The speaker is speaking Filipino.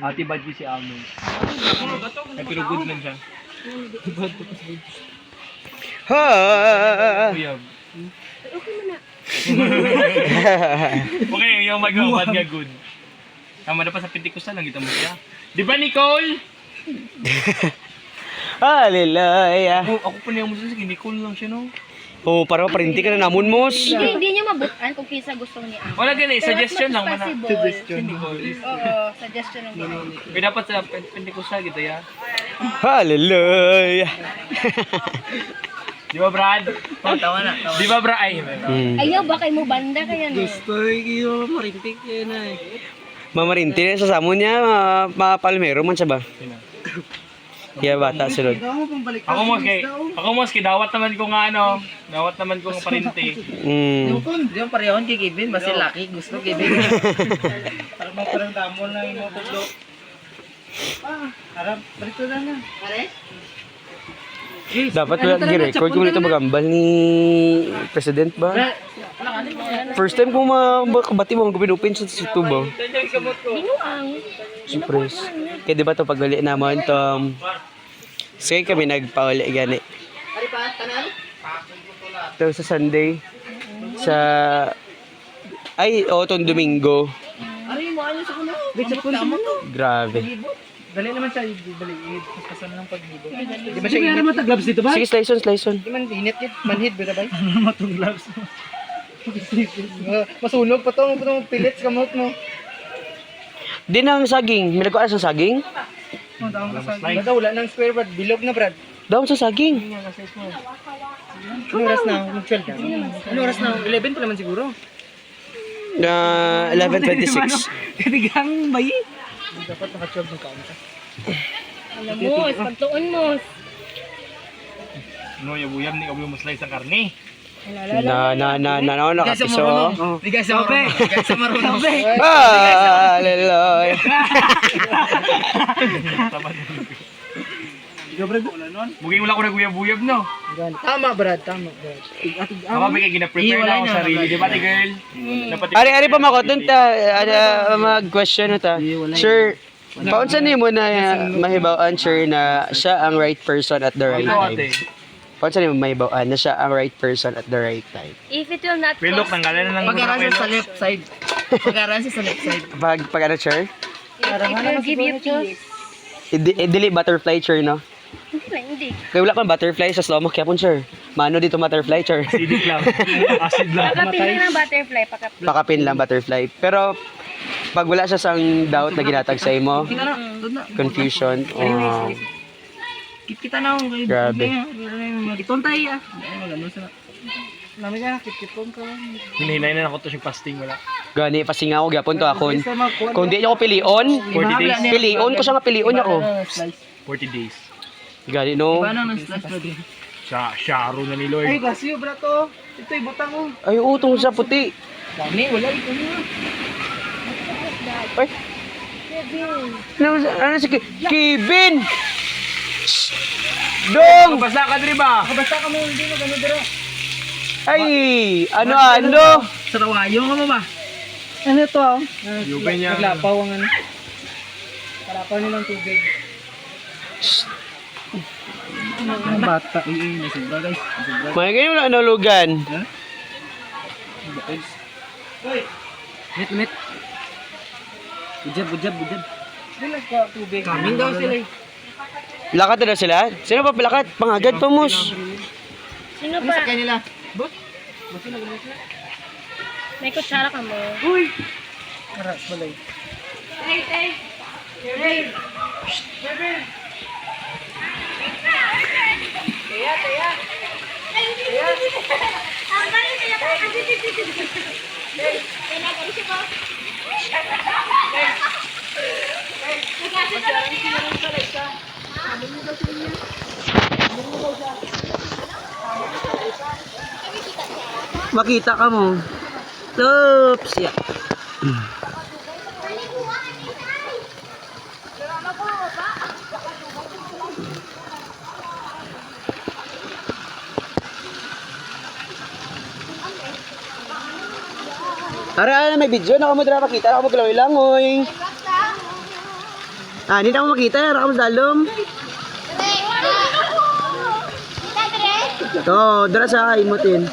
Ati Badji si Amo. Ay, pero good man siya. Ha! Uyab. Okay, yung mag-awad nga good. Tama na pa sa Pentecostal lang kita mo siya. Di ba, Nicole? Hallelujah. Ako pa niya mo sa Nicole lang siya, no? Oh, para parinti ka na namon, mos. Hindi niya mabutan kung kisa gusto niya. Wala ganun eh, suggestion lang mana. Suggestion. Nicole. Oo, suggestion lang gano'n. Pero dapat sa Pentecostal gitu ya. Hallelujah. Di ba, Brad? Tawa na. Di ba, Brad? Ay, Ayaw ba kayo mo banda kaya no? Iyo marintik yan ay. Mamarinti na sa samon niya, mapalmero man siya ba? Kaya bata sulod. Ako mos kay dawat naman ko nga ano, dawat naman ko nga parinti. Di yung parehon kay Kevin, basta laki gusto Kevin. Parang damon lang yung tudlo. Harap, barito na na. Dapat gi-record kung ito magambal ni President ba? First time ko makabati mo, pinupin sa YouTube ba? Binuang. Surprise. Kaya di ba ito pagali naman ito, sige kami nagpauli gani. Ito sa Sunday, sa, ay, itong Domingo. Grabe. Dali naman siya, dali, kasan lang paghibo. Di ba siya init? Matag-gloves dito ba? Sige, slice on. Di man init yun, manhid ba ba? Matag-gloves. Masunog pa to, pillets kamot mo. Di nang saging, may nagkuha sa saging? Basta wala nang square brad, bilog na brad. Daw sa saging. Ano oras na? Mag-12 na. Ano oras na? 11 pa naman siguro. 11:26. Katigang bayi. Dapat naka-12 ng kaon ka. Alam mo, pagtuon mo. No, yabuyam ni kabuyo mo slice sa karne. Nakapiso. Di guys sa marunong. Di guys sa marunong. Hallelujah. Buging wala ko naguyab-uyab, no? Tama brad, tama brad. Ako ba kaya gina-prepare na ako sa sarili, di ba, ti girl? Ari pa makoton ta, mag-question na ta. Sure, paunsa nimo na mahibawaan sure na siya ang right person at the right time? Paunsa nimo mahibawaan na siya ang right person at the right time? If it will not Pilok, nanggalan na lang. Pag-aran siya sa left side. Pag-aran siya sa left side. Pag ano sure? it will give you peace. Dili butterfly sure no? Hindi. Kaya wala pang butterfly sa slow mo kaya pun sure. Mano dito butterfly sure. Acidic lang. Acid lang. Pakapin lang ng butterfly. Pakapin lang butterfly. Pero pag wala siya sang doubt na ginatag sa imo, Kita na, doon na. confusion, Kita na ako. Grabe. Kitong tayo ah. Nami ka, kitong ka. Hinahinay na ako to siyang fasting, wala. gani pasinga ako gyapon to akon. Kung di niyo ko pilion, 40 days. pilion ko siya nga pilion ako. 40 days. Gani no. Paano nang slash brad? Sharo na ni Lord. Ay, gasyo brato. Ito ibutang ko. Ay utong sa puti. Dami, wala ito na. Ay. Ano si Kevin? Shh! Dong! Basta ka diri ba? Basta ka mo, hindi mo gano'n dira. Ay, ano? Sa tawayo ka mo ba? Ano to ah? Yubay niya. Naglapaw ang ano. Kalapaw nilang tubig. Ang bata. Nasubra guys. Nasubra. May ganyan wala nalugan. Mit. Bujab. Bilang ka tubig. Kaming daw sila eh. Lakat na sila? Sino pa palakat? Pangagad pa mus. Sino Ano sa pa? kanila? May kutsara ka mo. Uy! Aras balay. Makita ka mo. Oops. Yeah. Ara, may video na ako mo dira makita, ako maglangoy-langoy. Ah, hindi na ako makita, ara ako dalom. To, dira sa imutin.